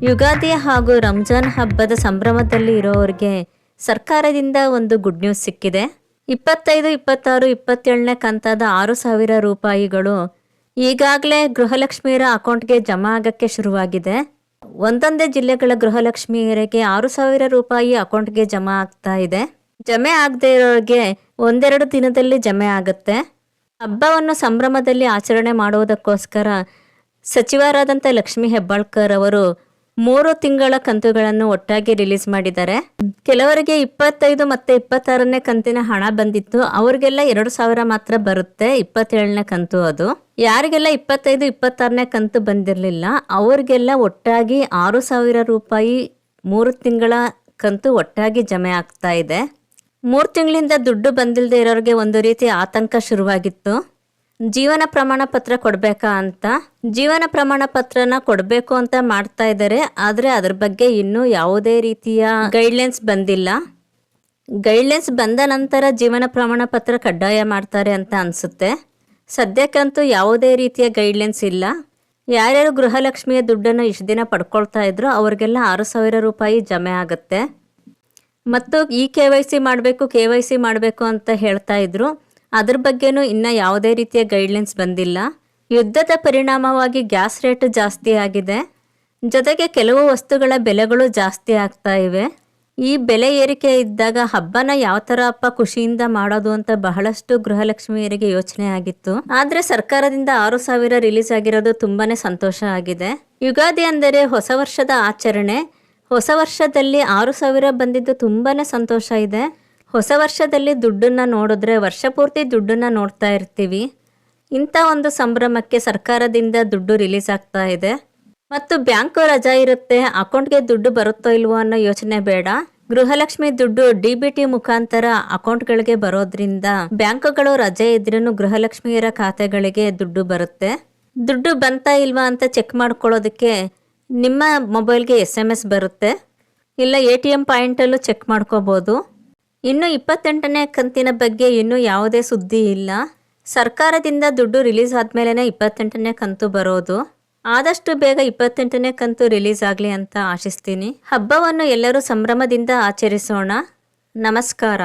ಯುಗಾದಿ ಹಾಗೂ ರಂಜಾನ್ ಹಬ್ಬದ ಸಂಭ್ರಮದಲ್ಲಿ ಇರೋರಿಗೆ ಸರ್ಕಾರದಿಂದ ಒಂದು ಗುಡ್ ನ್ಯೂಸ್ ಸಿಕ್ಕಿದೆ. 25, 26, 27ನೇ ಕಂತಾದ 6,000 ರೂಪಾಯಿಗಳು ಈಗಾಗಲೇ ಗೃಹಲಕ್ಷ್ಮಿಯರ ಅಕೌಂಟ್ಗೆ ಜಮಾ ಆಗಕ್ಕೆ ಶುರುವಾಗಿದೆ. ಒಂದೊಂದೇ ಜಿಲ್ಲೆಗಳ ಗೃಹಲಕ್ಷ್ಮಿಯರಿಗೆ 6,000 ರೂಪಾಯಿ ಅಕೌಂಟ್ಗೆ ಜಮಾ ಆಗ್ತಾ ಇದೆ. ಜಮೆ ಆಗದೆ ಇರೋರಿಗೆ ಒಂದೆರಡು ದಿನದಲ್ಲಿ ಜಮೆ ಆಗುತ್ತೆ. ಹಬ್ಬವನ್ನು ಸಂಭ್ರಮದಲ್ಲಿ ಆಚರಣೆ ಮಾಡುವುದಕ್ಕೋಸ್ಕರ ಸಚಿವರಾದಂಥ ಲಕ್ಷ್ಮೀ ಹೆಬ್ಬಾಳ್ಕರ್ ಅವರು 3 ತಿಂಗಳ ಕಂತುಗಳನ್ನು ಒಟ್ಟಾಗಿ ರಿಲೀಸ್ ಮಾಡಿದ್ದಾರೆ. ಕೆಲವರಿಗೆ 25 ಮತ್ತು 26ನೇ ಕಂತಿನ ಹಣ ಬಂದಿತ್ತು, ಅವ್ರಿಗೆಲ್ಲ 2,000 ಮಾತ್ರ ಬರುತ್ತೆ. 27ನೇ ಕಂತು ಅದು. ಯಾರಿಗೆಲ್ಲ 25, 26ನೇ ಕಂತು ಬಂದಿರಲಿಲ್ಲ ಅವ್ರಿಗೆಲ್ಲ ಒಟ್ಟಾಗಿ 6,000 ರೂಪಾಯಿ 3 ತಿಂಗಳ ಕಂತು ಒಟ್ಟಾಗಿ ಜಮೆ ಆಗ್ತಾ ಇದೆ. 3 ತಿಂಗಳಿಂದ ದುಡ್ಡು ಬಂದಿಲ್ಲದೆ ಇರೋರಿಗೆ ಒಂದು ರೀತಿ ಆತಂಕ ಶುರುವಾಗಿತ್ತು. ಜೀವನ ಪ್ರಮಾಣ ಪತ್ರ ಕೊಡಬೇಕಾ ಅಂತ. ಜೀವನ ಪ್ರಮಾಣ ಪತ್ರನ ಕೊಡಬೇಕು ಅಂತ ಮಾಡ್ತಾ ಇದ್ದಾರೆ, ಆದರೆ ಅದ್ರ ಬಗ್ಗೆ ಇನ್ನೂ ಯಾವುದೇ ರೀತಿಯ ಗೈಡ್ಲೈನ್ಸ್ ಬಂದಿಲ್ಲ. ಗೈಡ್ಲೈನ್ಸ್ ಬಂದ ನಂತರ ಜೀವನ ಪ್ರಮಾಣ ಪತ್ರ ಕಡ್ಡಾಯ ಮಾಡ್ತಾರೆ ಅಂತ ಅನಿಸುತ್ತೆ. ಸದ್ಯಕ್ಕಂತೂ ಯಾವುದೇ ರೀತಿಯ ಗೈಡ್ಲೈನ್ಸ್ ಇಲ್ಲ. ಯಾರ್ಯಾರು ಗೃಹಲಕ್ಷ್ಮಿಯ ದುಡ್ಡನ್ನು ಇಷ್ಟು ದಿನ ಪಡ್ಕೊಳ್ತಾ ಇದ್ರು ಅವ್ರಿಗೆಲ್ಲ 6,000 ರೂಪಾಯಿ ಜಮೆ ಆಗುತ್ತೆ. ಮತ್ತು ಈ KYC ಮಾಡಬೇಕು ಅಂತ ಹೇಳ್ತಾ ಇದ್ರು. ಅದ್ರ ಬಗ್ಗೆನೂ ಇನ್ನೂ ಯಾವುದೇ ರೀತಿಯ ಗೈಡ್ಲೈನ್ಸ್ ಬಂದಿಲ್ಲ. ಯುದ್ಧದ ಪರಿಣಾಮವಾಗಿ ಗ್ಯಾಸ್ ರೇಟ್ ಜಾಸ್ತಿ ಆಗಿದೆ. ಜೊತೆಗೆ ಕೆಲವು ವಸ್ತುಗಳ ಬೆಲೆಗಳು ಜಾಸ್ತಿ ಆಗ್ತಾ ಇವೆ. ಈ ಬೆಲೆ ಏರಿಕೆ ಇದ್ದಾಗ ಹಬ್ಬನ ಯಾವ ಥರ ಖುಷಿಯಿಂದ ಮಾಡೋದು ಅಂತ ಬಹಳಷ್ಟು ಗೃಹಲಕ್ಷ್ಮಿಯರಿಗೆ ಯೋಚನೆ ಆಗಿತ್ತು. ಆದರೆ ಸರ್ಕಾರದಿಂದ 6,000 ರಿಲೀಸ್ ಆಗಿರೋದು ತುಂಬಾ ಸಂತೋಷ ಆಗಿದೆ. ಯುಗಾದಿ ಅಂದರೆ ಹೊಸ ವರ್ಷದ ಆಚರಣೆ. ಹೊಸ ವರ್ಷದಲ್ಲಿ 6,000 ಬಂದಿದ್ದು ತುಂಬಾ ಸಂತೋಷ ಇದೆ. ಹೊಸ ವರ್ಷದಲ್ಲಿ ದುಡ್ಡನ್ನು ನೋಡಿದ್ರೆ ವರ್ಷ ಪೂರ್ತಿ ದುಡ್ಡನ್ನು ನೋಡ್ತಾ ಇರ್ತೀವಿ. ಇಂಥ ಒಂದು ಸಂಭ್ರಮಕ್ಕೆ ಸರ್ಕಾರದಿಂದ ದುಡ್ಡು ರಿಲೀಸ್ ಆಗ್ತಾ ಇದೆ. ಮತ್ತು ಬ್ಯಾಂಕು ರಜಾ ಇರುತ್ತೆ, ಅಕೌಂಟ್ಗೆ ದುಡ್ಡು ಬರುತ್ತೋ ಇಲ್ವೋ ಅನ್ನೋ ಯೋಚನೆ ಬೇಡ. ಗೃಹಲಕ್ಷ್ಮಿ ದುಡ್ಡು DBT ಮುಖಾಂತರ ಅಕೌಂಟ್ಗಳಿಗೆ ಬರೋದ್ರಿಂದ ಬ್ಯಾಂಕುಗಳು ರಜೆ ಇದ್ರೂ ಗೃಹಲಕ್ಷ್ಮಿಯರ ಖಾತೆಗಳಿಗೆ ದುಡ್ಡು ಬರುತ್ತೆ. ದುಡ್ಡು ಬಂತಾ ಇಲ್ವಾ ಅಂತ ಚೆಕ್ ಮಾಡ್ಕೊಳ್ಳೋದಕ್ಕೆ ನಿಮ್ಮ ಮೊಬೈಲ್ಗೆ SMS ಬರುತ್ತೆ, ಇಲ್ಲ ATM ಪಾಯಿಂಟಲ್ಲೂ ಚೆಕ್ ಮಾಡ್ಕೋಬೋದು. ಇನ್ನು 28ನೇ ಕಂತಿನ ಬಗ್ಗೆ ಇನ್ನೂ ಯಾವುದೇ ಸುದ್ದಿ ಇಲ್ಲ. ಸರ್ಕಾರದಿಂದ ದುಡ್ಡು ರಿಲೀಸ್ ಆದಮೇಲೆ 28ನೇ ಕಂತು ಬರೋದು. ಆದಷ್ಟು ಬೇಗ 28ನೇ ಕಂತು ರಿಲೀಸ್ ಆಗಲಿ ಅಂತ ಆಶಿಸ್ತೀನಿ. ಹಬ್ಬವನ್ನು ಎಲ್ಲರೂ ಸಂಭ್ರಮದಿಂದ ಆಚರಿಸೋಣ. ನಮಸ್ಕಾರ.